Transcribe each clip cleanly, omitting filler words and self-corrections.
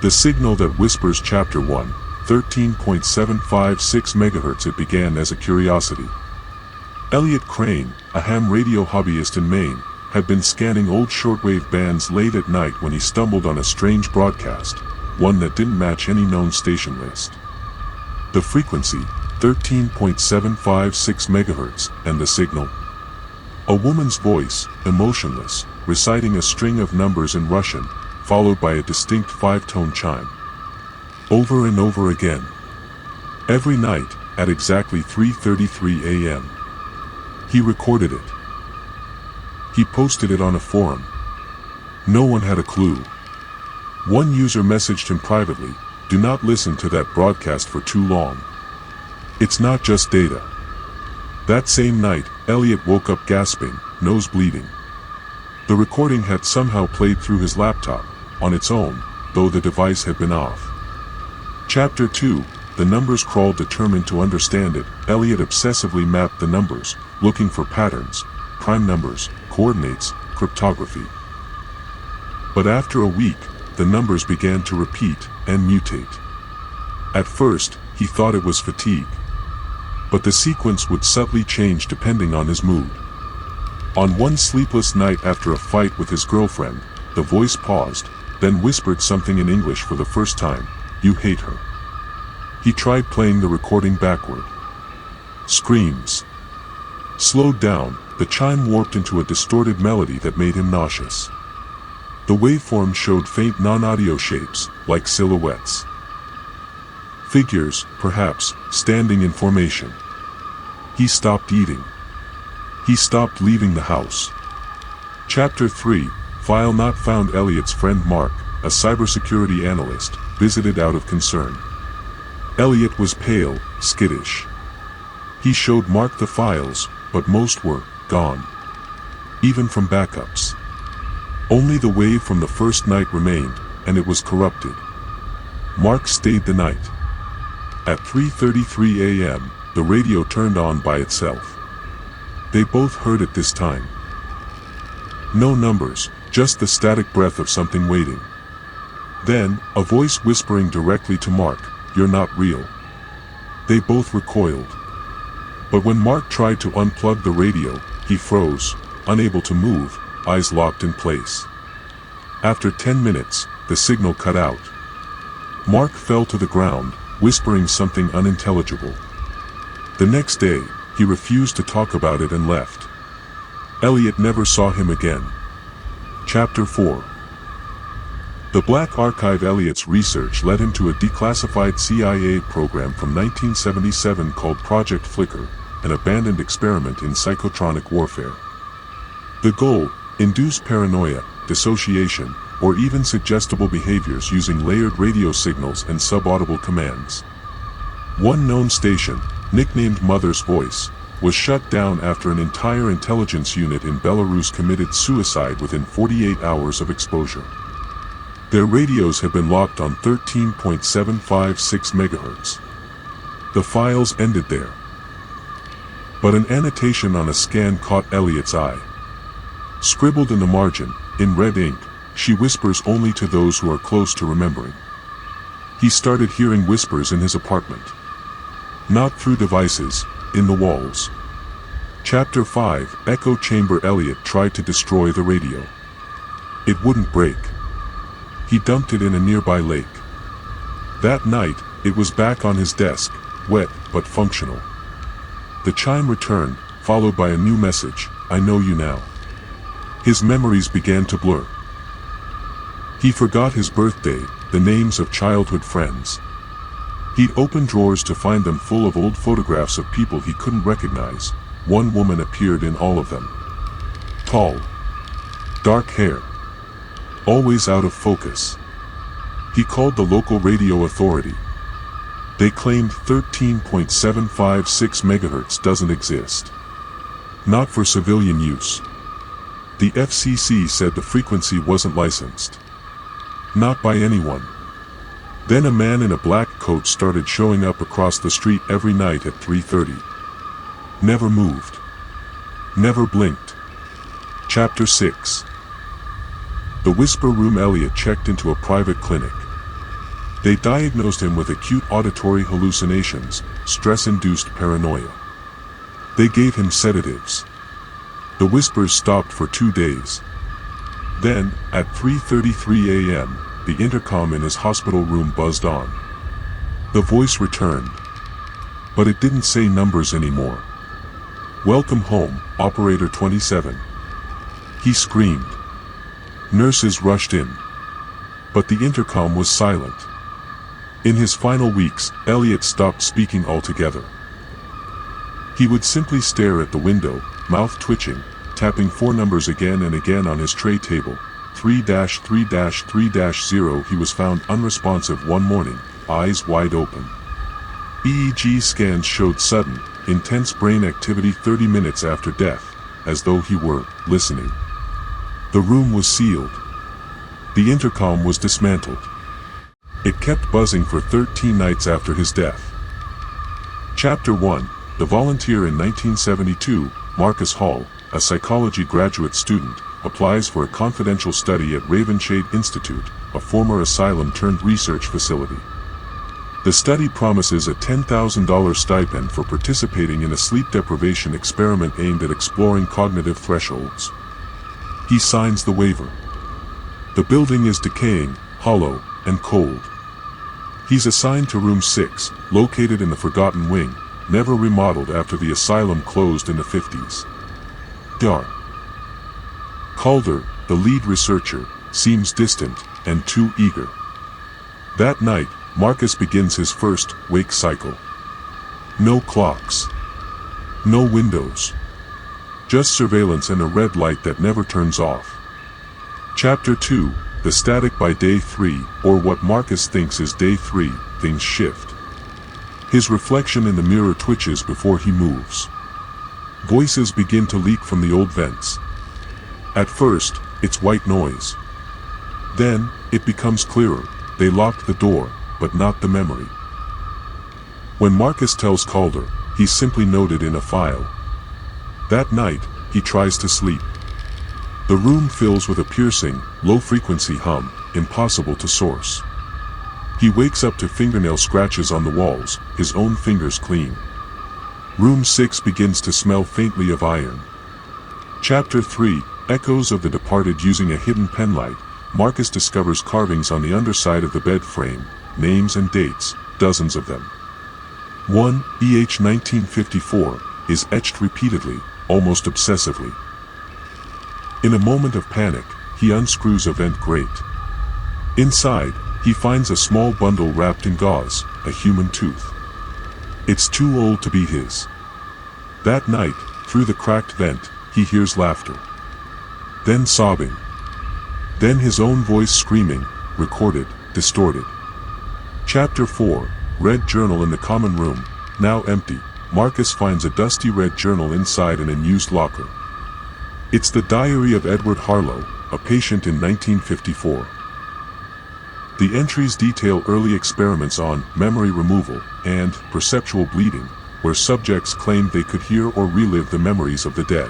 The Signal That Whispers Chapter 1, 13.756 MHz. It began as a curiosity. Elliot Crane, a ham radio hobbyist in Maine, had been scanning old shortwave bands late at night when he stumbled on a strange broadcast, one that didn't match any known station list. The frequency, 13.756 MHz, and the signal. A woman's voice, emotionless, reciting a string of numbers in Russian, followed by a distinct 5-tone chime. Over and over again. Every night, at exactly 3:33 a.m. He recorded it. He posted it on a forum. No one had a clue. One user messaged him privately, "Do not listen to that broadcast for too long. It's not just data." That same night, Elliot woke up gasping, nose bleeding. The recording had somehow played through his laptop, on its own, though the device had been off. Chapter 2, The Numbers Crawl. Determined to understand it, Elliot obsessively mapped the numbers, looking for patterns, prime numbers, coordinates, cryptography. But after a week, the numbers began to repeat and mutate. At first, he thought it was fatigue. But the sequence would subtly change depending on his mood. On one sleepless night after a fight with his girlfriend, the voice paused, then whispered something in English for the first time. "You hate her." He tried playing the recording backward. Screams. Slowed down, the chime warped into a distorted melody that made him nauseous. The waveform showed faint non-audio shapes, like silhouettes. Figures, perhaps, standing in formation. He stopped eating. He stopped leaving the house. Chapter 3, File Not Found. Elliot's friend Mark, a cybersecurity analyst, visited out of concern. Elliot was pale, skittish. He showed Mark the files, but most were gone. Even from backups. Only the wave from the first night remained, and it was corrupted. Mark stayed the night. At 3:33 a.m., the radio turned on by itself. They both heard it this time. No numbers, just the static breath of something waiting. Then, a voice whispering directly to Mark, "You're not real." They both recoiled. But when Mark tried to unplug the radio, he froze, unable to move, eyes locked in place. After 10 minutes, the signal cut out. Mark fell to the ground, whispering something unintelligible. The next day, he refused to talk about it and left. Elliot never saw him again. Chapter 4. The Black Archive. Elliot's research led him to a declassified CIA program from 1977 called Project Flicker, an abandoned experiment in psychotronic warfare. The goal: induce paranoia, dissociation, or even suggestible behaviors using layered radio signals and subaudible commands. One known station, nicknamed Mother's Voice, was shut down after an entire intelligence unit in Belarus committed suicide within 48 hours of exposure. Their radios had been locked on 13.756 MHz. The files ended there. But an annotation on a scan caught Elliot's eye. Scribbled in the margin, in red ink, "She whispers only to those who are close to remembering." He started hearing whispers in his apartment. Not through devices, in the walls. Chapter 5, Echo Chamber. Elliot tried to destroy the radio. It wouldn't break. He dumped it in a nearby lake. That night, it was back on his desk, wet but functional. The chime returned, followed by a new message, "I know you now." His memories began to blur. He forgot his birthday, the names of childhood friends. He'd opened drawers to find them full of old photographs of people he couldn't recognize. One woman appeared in all of them. Tall. Dark hair. Always out of focus. He called the local radio authority. They claimed 13.756 MHz doesn't exist. Not for civilian use. The FCC said the frequency wasn't licensed. Not by anyone. Then a man in a black coat started showing up across the street every night at 3:30. Never moved. Never blinked. Chapter 6. The Whisper Room. Elliot checked into a private clinic. They diagnosed him with acute auditory hallucinations, stress-induced paranoia. They gave him sedatives. The whispers stopped for 2 days. Then, at 3:33 a.m., the intercom in his hospital room buzzed on. The voice returned. But it didn't say numbers anymore. "Welcome home, Operator 27. He screamed. Nurses rushed in. But the intercom was silent. In his final weeks, Elliot stopped speaking altogether. He would simply stare at the window, mouth twitching, tapping 4 numbers again and again on his tray table. 3-3-3-0. He was found unresponsive one morning, eyes wide open. EEG scans showed sudden, intense brain activity 30 minutes after death, as though he were listening. The room was sealed. The intercom was dismantled. It kept buzzing for 13 nights after his death. Chapter 1. The volunteer. In 1972, Marcus Hall, a psychology graduate student, applies for a confidential study at Ravenshade Institute, a former asylum-turned-research facility. The study promises a $10,000 stipend for participating in a sleep deprivation experiment aimed at exploring cognitive thresholds. He signs the waiver. The building is decaying, hollow, and cold. He's assigned to room 6, located in the Forgotten Wing, never remodeled after the asylum closed in the 50s. Dar. Calder, the lead researcher, seems distant and too eager. That night, Marcus begins his first wake cycle. No clocks. No windows. Just surveillance and a red light that never turns off. Chapter 2. The static. By day 3, or what Marcus thinks is day 3, things shift. His reflection in the mirror twitches before he moves. Voices begin to leak from the old vents. At first, it's white noise. Then, it becomes clearer. They locked the door, but not the memory. When Marcus tells Calder, he's simply noted in a file. That night, he tries to sleep. The room fills with a piercing, low-frequency hum, impossible to source. He wakes up to fingernail scratches on the walls, his own fingers clean. Room 6 begins to smell faintly of iron. Chapter 3. Echoes of the departed. Using a hidden penlight, Marcus discovers carvings on the underside of the bed frame, names and dates, dozens of them. 1 EH 1954 is etched repeatedly, almost obsessively. In a moment of panic, he unscrews a vent grate. Inside, he finds a small bundle wrapped in gauze, a human tooth. It's too old to be his. That night, through the cracked vent, he hears laughter. Then sobbing. Then his own voice screaming, recorded, distorted. Chapter 4. Red journal. In the common room, now empty, Marcus finds a dusty red journal inside an unused locker. It's the diary of Edward Harlow, a patient in 1954. The entries detail early experiments on memory removal and perceptual bleeding, where subjects claimed they could hear or relive the memories of the dead.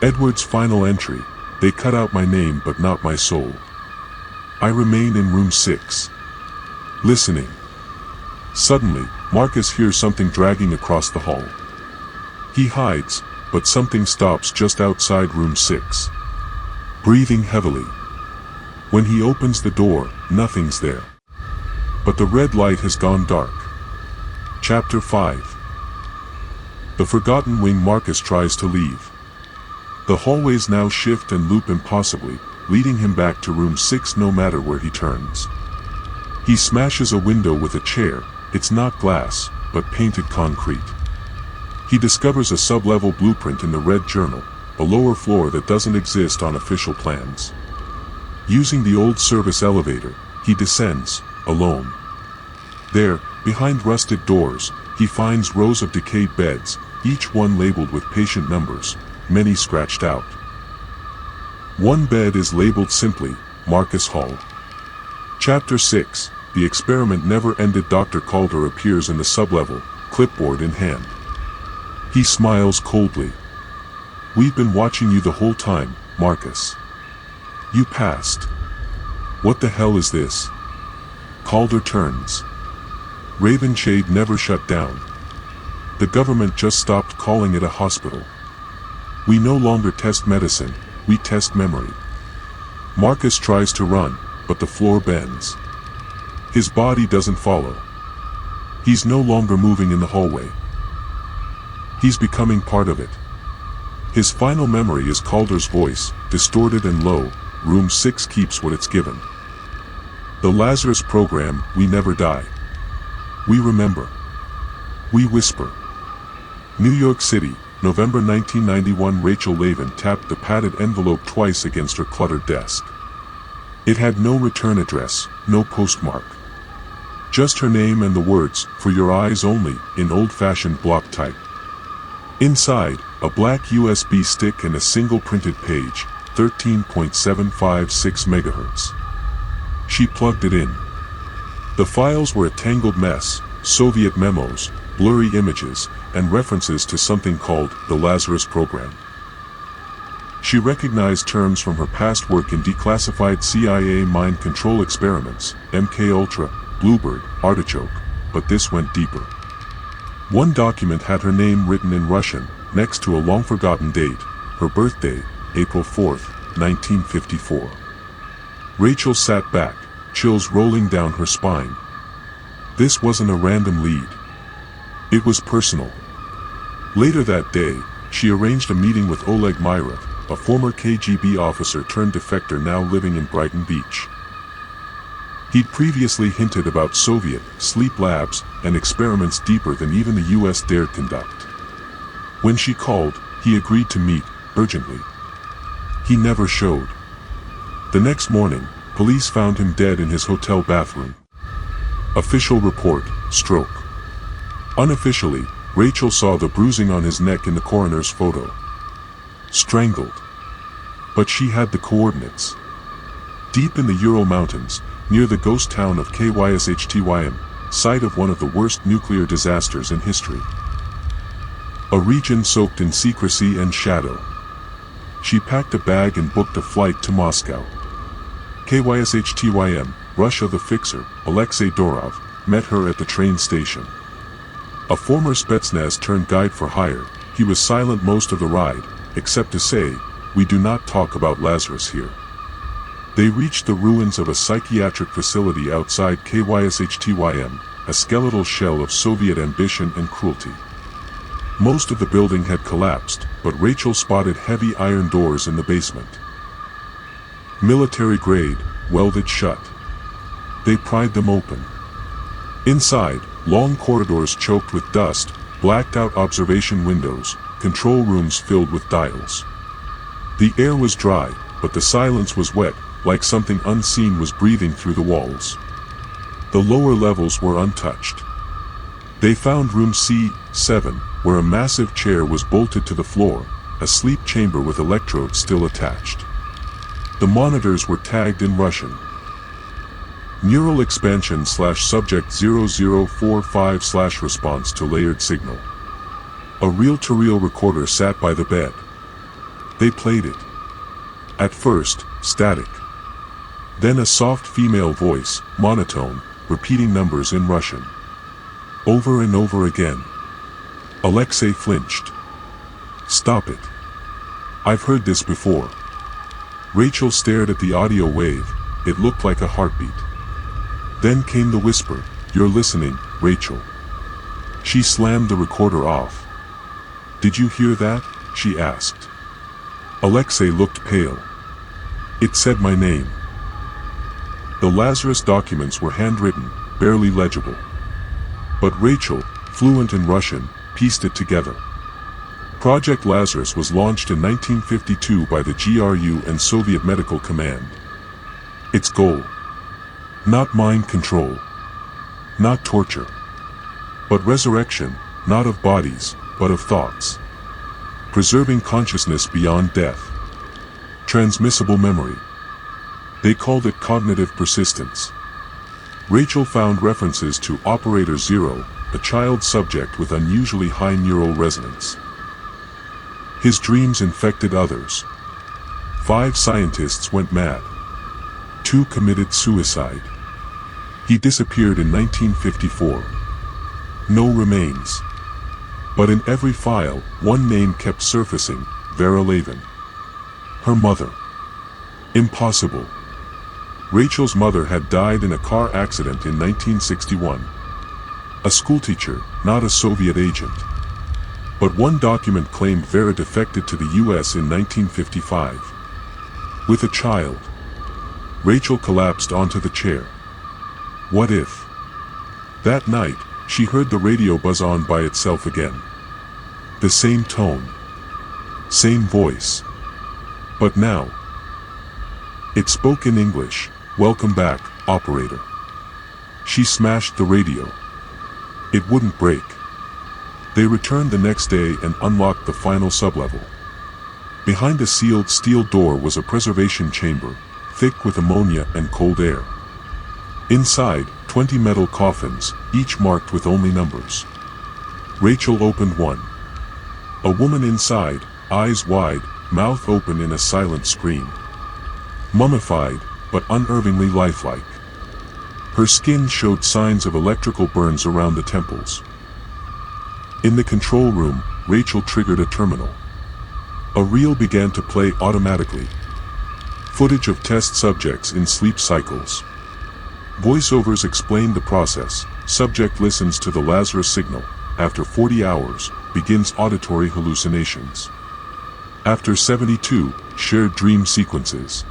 Edward's final entry: they cut out my name but not my soul. I remain in room 6. Listening. Suddenly, Marcus hears something dragging across the hall. He hides, but something stops just outside room 6. Breathing heavily. When he opens the door, nothing's there. But the red light has gone dark. Chapter 5. The Forgotten Wing. Marcus tries to leave. The hallways now shift and loop impossibly, leading him back to room 6 no matter where he turns. He smashes a window with a chair. It's not glass, but painted concrete. He discovers a sub-level blueprint in the red journal, a lower floor that doesn't exist on official plans. Using the old service elevator, he descends, alone. There, behind rusted doors, he finds rows of decayed beds, each one labeled with patient numbers, many scratched out. One bed is labeled simply, Marcus Hall. Chapter 6. The experiment never ended. Dr. Calder appears in the sublevel, clipboard in hand. He smiles coldly. We've been watching you the whole time, Marcus. You passed. What the hell is this? Calder turns. Ravenshade never shut down. The government just stopped calling it a hospital. We no longer test medicine, we test memory. Marcus tries to run, but the floor bends. His body doesn't follow. He's no longer moving in the hallway. He's becoming part of it. His final memory is Calder's voice, distorted and low. Room 6 keeps what it's given. The Lazarus program, we never die. We remember. We whisper. New York City, November 1991. Rachel Lavin tapped the padded envelope twice against her cluttered desk. It had no return address, no postmark. Just her name and the words, "For your eyes only," in old-fashioned block type. Inside, a black USB stick and a single printed page, 13.756 MHz. She plugged it in. The files were a tangled mess, Soviet memos, blurry images, and references to something called the Lazarus program. She recognized terms from her past work in declassified CIA mind control experiments, MKUltra, Bluebird, Artichoke, but this went deeper. One document had her name written in Russian, next to a long-forgotten date, her birthday, April 4, 1954. Rachel sat back, chills rolling down her spine. This wasn't a random lead. It was personal. Later that day, she arranged a meeting with Oleg Myrov, a former KGB officer turned defector now living in Brighton Beach. He'd previously hinted about Soviet sleep labs and experiments deeper than even the US dared conduct. When she called, he agreed to meet, urgently. He never showed. The next morning, police found him dead in his hotel bathroom. Official report, stroke. Unofficially, Rachel saw the bruising on his neck in the coroner's photo. Strangled. But she had the coordinates. Deep in the Ural Mountains, near the ghost town of Kysyhtym, site of one of the worst nuclear disasters in history. A region soaked in secrecy and shadow. She packed a bag and booked a flight to Moscow. Kysyhtym, Russia. The fixer, Alexei Dorov, met her at the train station. A former Spetsnaz turned guide for hire, he was silent most of the ride, except to say, "We do not talk about Lazarus here." They reached the ruins of a psychiatric facility outside Kysyhtym, a skeletal shell of Soviet ambition and cruelty. Most of the building had collapsed, but Rachel spotted heavy iron doors in the basement. Military grade, welded shut. They pried them open. Inside, long corridors choked with dust, blacked out observation windows, control rooms filled with dials. The air was dry, but the silence was wet, like something unseen was breathing through the walls. The lower levels were untouched. They found room C7, where a massive chair was bolted to the floor, a sleep chamber with electrodes still attached. The monitors were tagged in Russian. Neural expansion /subject 0045 response to layered signal. A reel-to-reel recorder sat by the bed. They played it. At first, static. Then a soft female voice, monotone, repeating numbers in Russian. Over and over again. Alexei flinched. "Stop it. I've heard this before." Rachel stared at the audio wave, it looked like a heartbeat. Then came the whisper, "You're listening, Rachel." She slammed the recorder off. "Did you hear that?" she asked. Alexei looked pale. "It said my name." The Lazarus documents were handwritten, barely legible. But Rachel, fluent in Russian, pieced it together. Project Lazarus was launched in 1952 by the GRU and Soviet Medical Command. Its goal: not mind control, not torture, but resurrection, not of bodies, but of thoughts. Preserving consciousness beyond death. Transmissible memory. They called it cognitive persistence. Rachel found references to Operator Zero, a child subject with unusually high neural resonance. His dreams infected others. 5 scientists went mad. 2 committed suicide. He disappeared in 1954. No remains. But in every file, one name kept surfacing, Vera Lavin. Her mother. Impossible. Rachel's mother had died in a car accident in 1961. A schoolteacher, not a Soviet agent. But one document claimed Vera defected to the US in 1955. With a child. Rachel collapsed onto the chair. What if? That night, she heard the radio buzz on by itself again. The same tone. Same voice. But now, it spoke in English. "Welcome back, operator." She smashed the radio. It wouldn't break. They returned the next day and unlocked the final sublevel. Behind a sealed steel door was a preservation chamber, thick with ammonia and cold air. Inside, 20 metal coffins, each marked with only numbers. Rachel opened one. A woman inside, eyes wide, mouth open in a silent scream. Mummified, but unnervingly lifelike. Her skin showed signs of electrical burns around the temples. In the control room, Rachel triggered a terminal. A reel began to play automatically. Footage of test subjects in sleep cycles. Voiceovers explained the process. Subject listens to the Lazarus signal. After 40 hours, begins auditory hallucinations. After 72, shared dream sequences.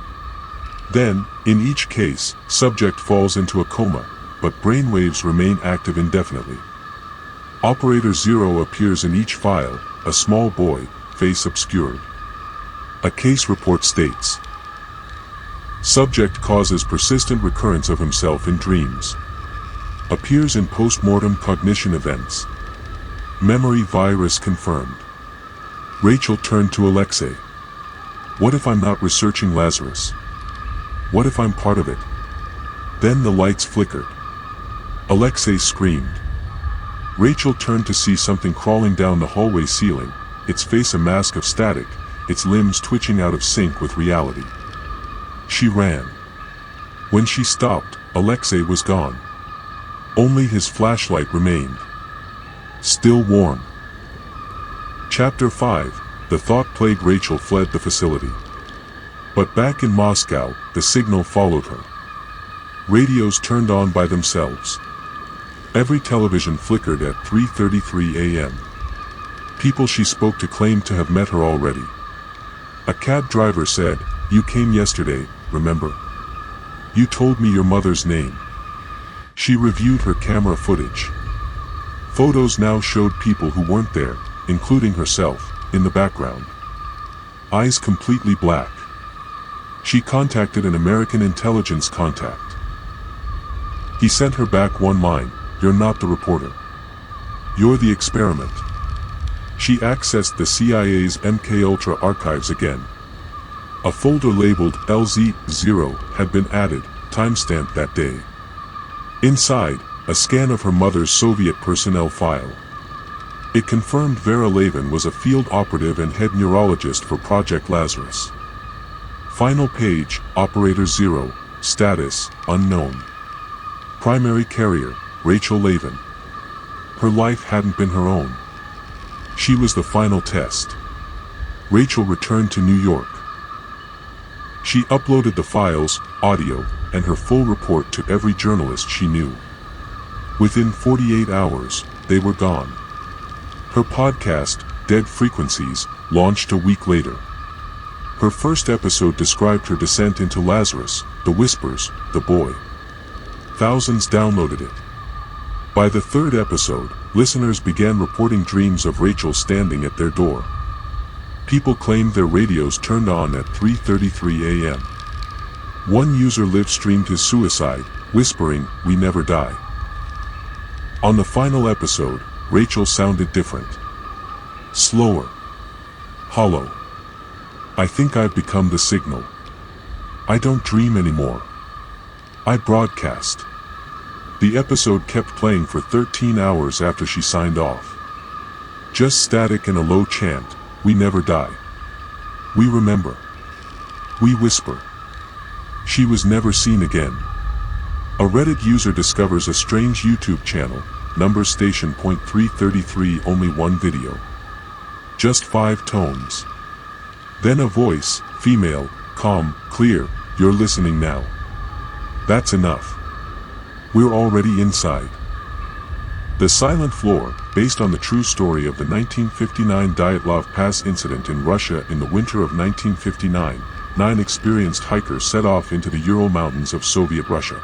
Then, in each case, subject falls into a coma, but brainwaves remain active indefinitely. Operator Zero appears in each file, a small boy, face obscured. A case report states, subject causes persistent recurrence of himself in dreams. Appears in post-mortem cognition events. Memory virus confirmed. Rachel turned to Alexei. What if I'm not researching Lazarus? What if I'm part of it? Then the lights flickered. Alexei screamed. Rachel turned to see something crawling down the hallway ceiling, its face a mask of static, its limbs twitching out of sync with reality. She ran. When she stopped, Alexei was gone. Only his flashlight remained. Still warm. Chapter 5. The thought-plagued Rachel fled the facility. But back in Moscow, the signal followed her. Radios turned on by themselves. Every television flickered at 3:33 a.m. People she spoke to claimed to have met her already. A cab driver said, "You came yesterday, remember? You told me your mother's name." She reviewed her camera footage. Photos now showed people who weren't there, including herself, in the background. Eyes completely black. She contacted an American intelligence contact. He sent her back one line, "You're not the reporter. You're the experiment." She accessed the CIA's MKUltra archives again. A folder labeled LZ0 had been added, timestamped that day. Inside, a scan of her mother's Soviet personnel file. It confirmed Vera Lavin was a field operative and head neurologist for Project Lazarus. Final page, Operator Zero, status, unknown. Primary carrier, Rachel Lavin. Her life hadn't been her own. She was the final test. Rachel returned to New York. She uploaded the files, audio, and her full report to every journalist she knew. Within 48 hours, they were gone. Her podcast, Dead Frequencies, launched a week later. Her first episode described her descent into Lazarus, the whispers, the boy. Thousands downloaded it. By the third episode, listeners began reporting dreams of Rachel standing at their door. People claimed their radios turned on at 3:33 a.m. One user live-streamed his suicide, whispering, "We never die." On the final episode, Rachel sounded different. Slower. Hollow. "I think I've become the signal. I don't dream anymore. I broadcast." The episode kept playing for 13 hours after she signed off. Just static and a low chant, "We never die. We remember. We whisper." She was never seen again. A Reddit user discovers a strange YouTube channel, number station .333, only one video. Just 5 tones. Then a voice, female, calm, clear, you're listening now. That's enough. We're already inside. The Silent Floor, based on the true story of the 1959 Dyatlov Pass incident in Russia in the winter of 1959, 9 experienced hikers set off into the Ural Mountains of Soviet Russia.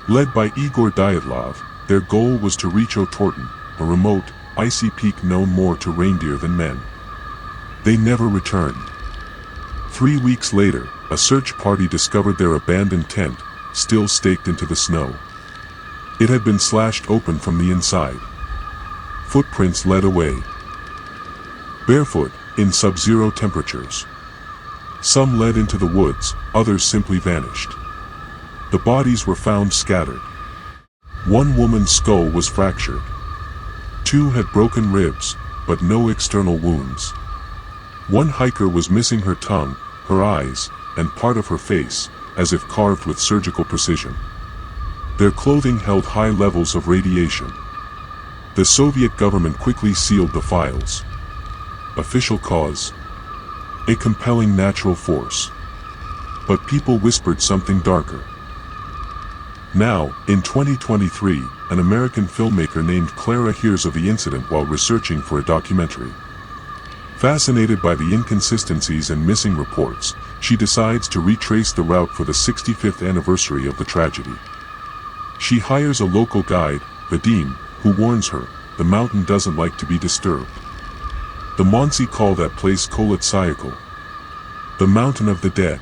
Led by Igor Dyatlov, their goal was to reach Otorten, a remote, icy peak known more to reindeer than men. They never returned. 3 weeks later, a search party discovered their abandoned tent, still staked into the snow. It had been slashed open from the inside. Footprints led away. Barefoot, in sub-zero temperatures. Some led into the woods, others simply vanished. The bodies were found scattered. One woman's skull was fractured. 2 had broken ribs, but no external wounds. One hiker was missing her tongue, her eyes, and part of her face, as if carved with surgical precision. Their clothing held high levels of radiation. The Soviet government quickly sealed the files. Official cause: a compelling natural force. But people whispered something darker. Now, in 2023, an American filmmaker named Clara hears of the incident while researching for a documentary. Fascinated by the inconsistencies and missing reports, she decides to retrace the route for the 65th anniversary of the tragedy. She hires a local guide, Vadim, who warns her, the mountain doesn't like to be disturbed. The Monsi call that place Kolotsayakal, the mountain of the dead.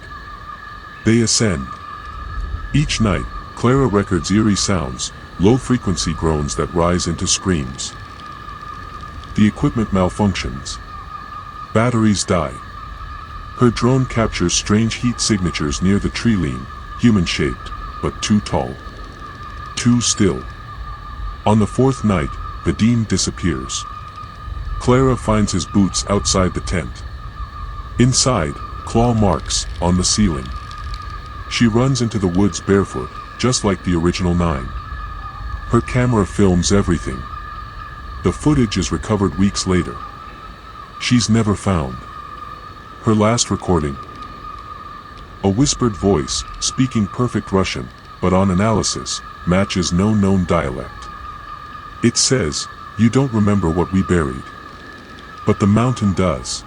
They ascend. Each night, Clara records eerie sounds, low-frequency groans that rise into screams. The equipment malfunctions. Batteries die. Her drone captures strange heat signatures near the tree line, human-shaped, but too tall. Too still. On the 4th night, Vadim disappears. Clara finds his boots outside the tent. Inside, claw marks on the ceiling. She runs into the woods barefoot, just like the original 9. Her camera films everything. The footage is recovered weeks later. She's never found. Her last recording: a whispered voice, speaking perfect Russian, but on analysis, matches no known dialect. It says, "You don't remember what we buried. But the mountain does."